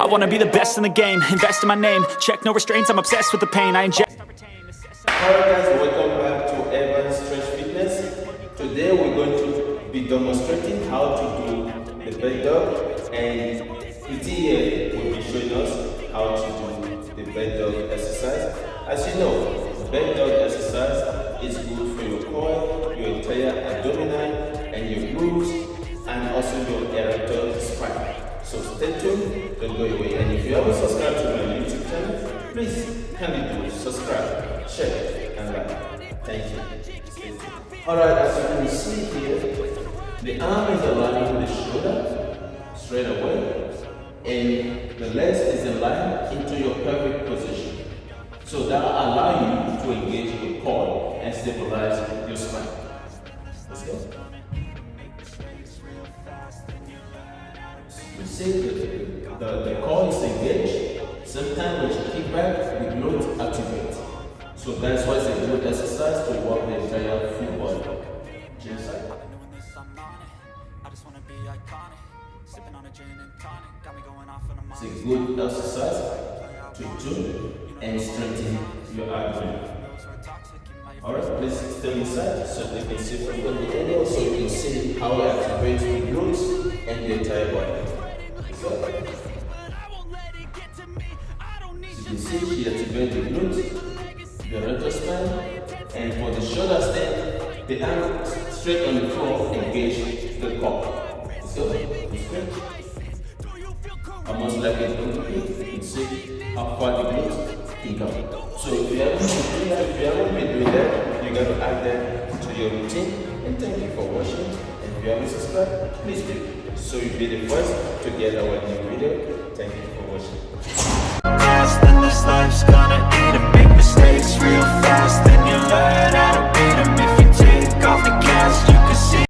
wanna be the best in the game, invest in my name, check no restraints, I'm obsessed with the pain I ingest. Alright guys, welcome back to Evan's Stretch Fitness. Today we're going to be demonstrating how to do the bed dog, and PT here will be showing us how to do the bed dog exercise. As you know, bed dog exercise is good for your core, your entire abdominal and your glutes, and also your erector spine. So stay tuned, don't go away. And if you haven't subscribed to my YouTube channel, please kindly do subscribe, share, and like. Thank you. Alright, as you can see here, the arm is aligned with the shoulder straight away, and the legs is in line into your pelvic position. So that will allow you to engage your core and stabilize your spine. Let's go. You see the core is engaged. Sometimes when you kick back, the glutes activate. So that's why it's a good exercise to work the entire full body. Chin side. It's a good exercise to tune and strengthen your abdomen. Alright, please stay inside so you can see from the angle, so you can see how it activates the glutes and the entire body. So, you can see she activates the glutes, the erector spine, and for the shoulder stand, the arm straight on the floor engage the core. So, almost like a glute, you can see how far the glutes can go. So if you haven't been doing that, you got to add that to your routine. And thank you for watching. And if you haven't subscribed, please do, so you'll be the first to get our new video. Thank you for watching.